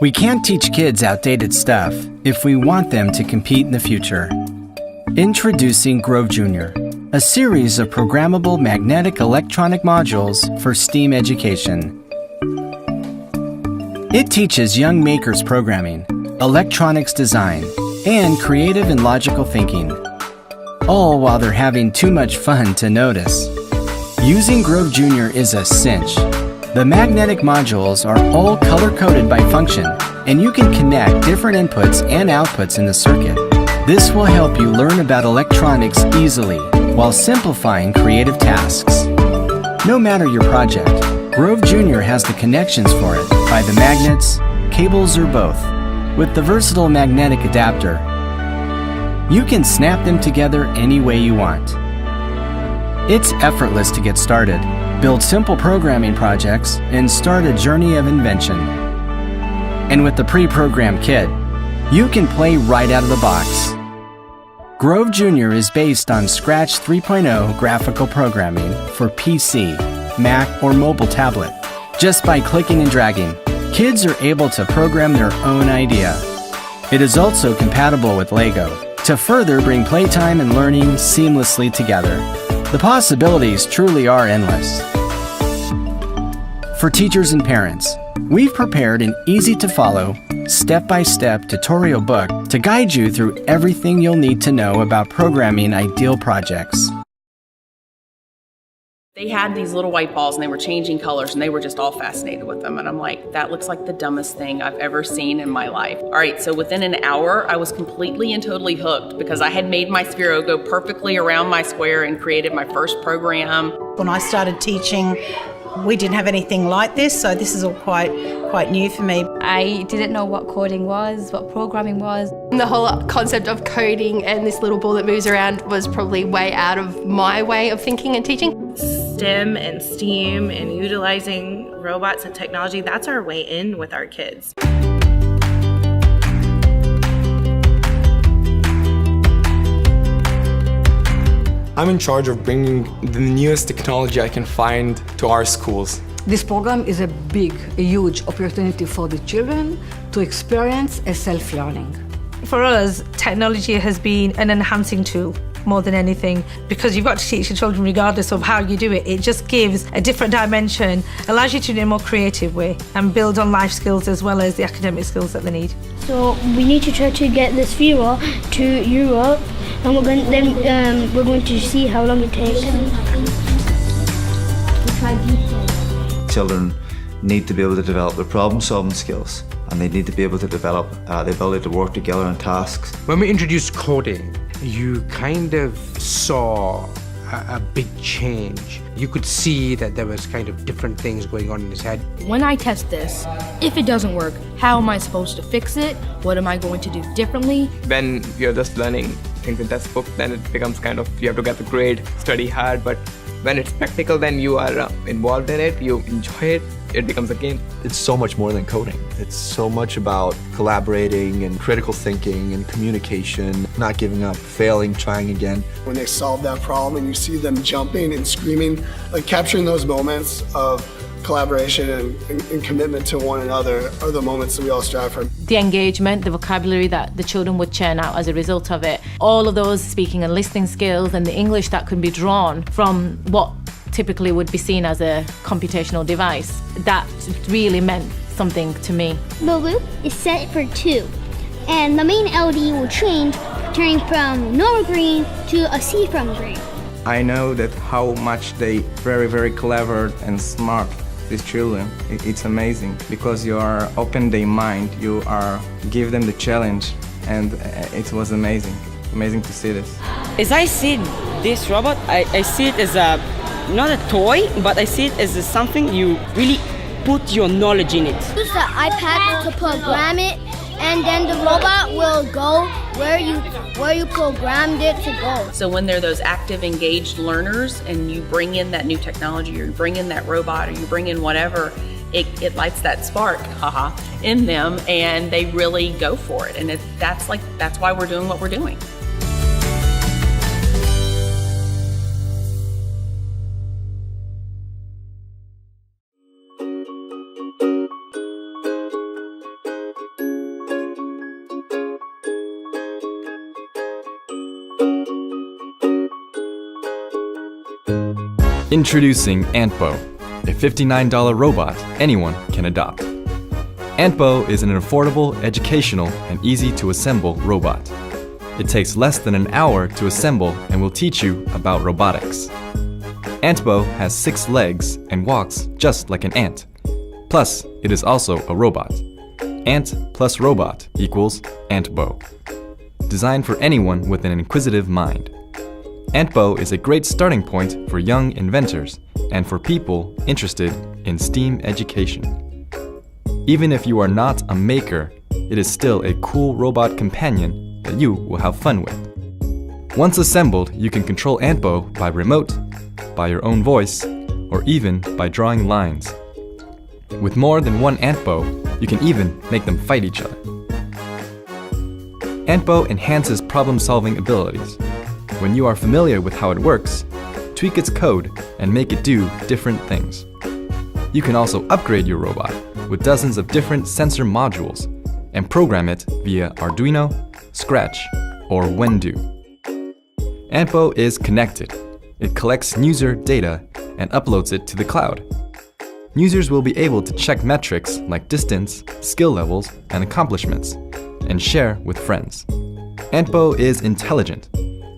We can't teach kids outdated stuff if we want them to compete in the future. Introducing Grove Junior, a series of programmable magnetic electronic modules for STEAM education. It teaches young makers programming, electronics design, and creative and logical thinking, all while they're having too much fun to notice. Using Grove Junior is a cinch. The magnetic modules are all color-coded by function, and you can connect different inputs and outputs in the circuit. This will help you learn about electronics easily while simplifying creative tasks. No matter your project, Grove Junior has the connections for it by the magnets, cables, or both. With the versatile magnetic adapter, you can snap them together any way you want. It's effortless to get started, build simple programming projects, and start a journey of invention. And with the pre-programmed kit, you can play right out of the box. Grove Junior is based on Scratch 3.0 graphical programming for PC, Mac, or mobile tablet. Just by clicking and dragging, kids are able to program their own idea. It is also compatible with Lego to further bring playtime and learning seamlessly together. The possibilities truly are endless. For teachers and parents, we've prepared an easy-to-follow, step-by-step tutorial book to guide you through everything you'll need to know about programming ideal projects. They had these little white balls and they were changing colors and they were just all fascinated with them. And I'm like, that looks like the dumbest thing I've ever seen in my life. All right, so within an hour, I was completely and totally hooked because I had made my Sphero go perfectly around my square and created my first program. When I started teaching, we didn't have anything like this, so this is all quite new for me. I didn't know what coding was, what programming was. The whole concept of coding and this little ball that moves around was probably way out of my way of thinking and teaching. STEM and STEAM and utilizing robots and technology, that's our way in with our kids. I'm in charge of bringing the newest technology I can find to our schools. This program is a huge opportunity for the children to experience a self-learning. For us, technology has been an enhancing tool more than anything, because you've got to teach your children regardless of how you do it. It just gives a different dimension, allows you to do it in a more creative way and build on life skills as well as the academic skills that they need. So we need to try to get this Sphero to Europe, and we're going to see how long it takes. Children need to be able to develop their problem-solving skills, and they need to be able to develop the ability to work together on tasks. When we introduced coding, you kind of saw a big change. You could see that there was kind of different things going on in his head. When I test this, if it doesn't work, how am I supposed to fix it? What am I going to do differently? When you're just learning things in textbook, then it becomes kind of, you have to get the grade, study hard, but when it's practical, then you are involved in it, you enjoy it, it becomes a game. It's so much more than coding. It's so much about collaborating and critical thinking and communication, not giving up, failing, trying again. When they solve that problem and you see them jumping and screaming, like capturing those moments of collaboration and commitment to one another are the moments that we all strive for. The engagement, the vocabulary that the children would churn out as a result of it, all of those speaking and listening skills and the English that can be drawn from what typically would be seen as a computational device, that really meant something to me. The loop is set for 2, and the main LED will change, turning from normal green to a sea from green. I know that how much they very clever and smart, these children. It's amazing because you are open their mind, you are give them the challenge, and it was amazing to see this. As I see this robot, I see it as not a toy, but I see it as something you really put your knowledge in it. Use the iPad to program it, and then the robot will go where you programmed it to go. So when they're those active, engaged learners and you bring in that new technology or you bring in that robot or you bring in whatever, it lights that spark in them and they really go for it. And that's why we're doing what we're doing. Introducing Antbo, a $59 robot anyone can adopt. Antbo is an affordable, educational, and easy-to-assemble robot. It takes less than an hour to assemble and will teach you about robotics. Antbo has 6 legs and walks just like an ant. Plus, it is also a robot. Ant plus robot equals Antbo. Designed for anyone with an inquisitive mind. Antbo is a great starting point for young inventors and for people interested in STEAM education. Even if you are not a maker, it is still a cool robot companion that you will have fun with. Once assembled, you can control Antbo by remote, by your own voice, or even by drawing lines. With more than one Antbo, you can even make them fight each other. Antbo enhances problem-solving abilities. When you are familiar with how it works, tweak its code and make it do different things. You can also upgrade your robot with dozens of different sensor modules and program it via Arduino, Scratch, or Wendu. Antbo is connected. It collects user data and uploads it to the cloud. Users will be able to check metrics like distance, skill levels, and accomplishments, and share with friends. Antbo is intelligent.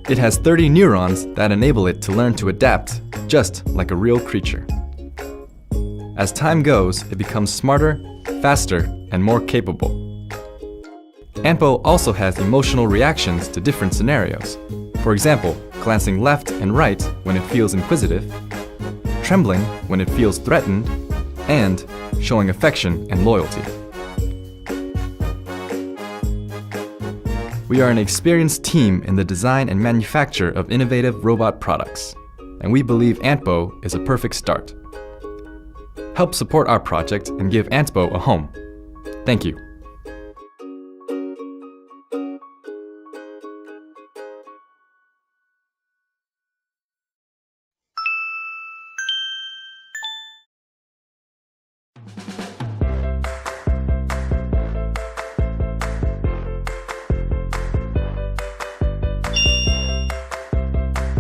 It has 30 neurons that enable it to learn to adapt, just like a real creature. As time goes, it becomes smarter, faster, and more capable. Antbo also has emotional reactions to different scenarios. For example, glancing left and right when it feels inquisitive, trembling when it feels threatened, and showing affection and loyalty. We are an experienced team in the design and manufacture of innovative robot products, and we believe Antbo is a perfect start. Help support our project and give Antbo a home. Thank you.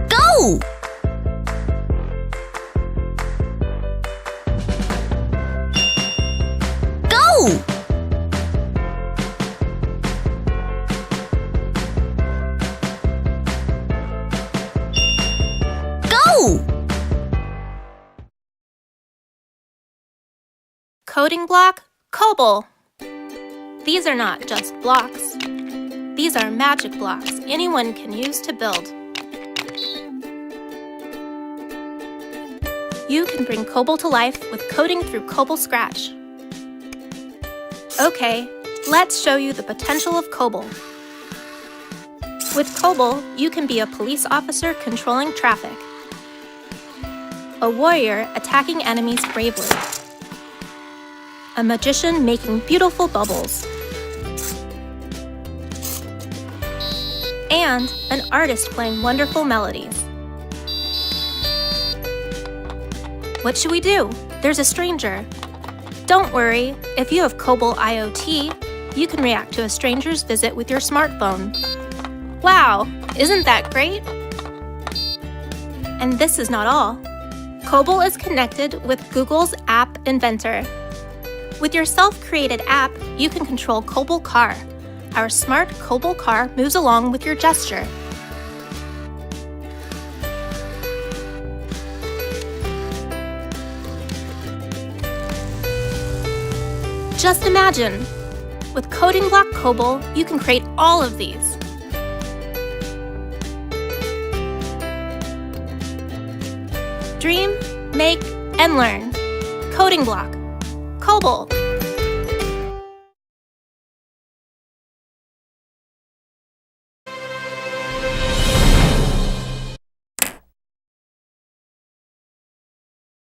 Go! Go! Go! Coding block, COBOL. These are not just blocks. These are magic blocks anyone can use to build. You can bring COBOL to life with coding through COBOL Scratch. Okay, let's show you the potential of COBOL. With COBOL, you can be a police officer controlling traffic, a warrior attacking enemies bravely, a magician making beautiful bubbles, and an artist playing wonderful melodies. What should we do? There's a stranger. Don't worry, if you have COBOL IoT, you can react to a stranger's visit with your smartphone. Wow, isn't that great? And this is not all. COBOL is connected with Google's App Inventor. With your self-created app, you can control COBOL Car. Our smart COBOL car moves along with your gesture. Just imagine! With Coding Block COBOL, you can create all of these. Dream, make, and learn. Coding Block. COBOL.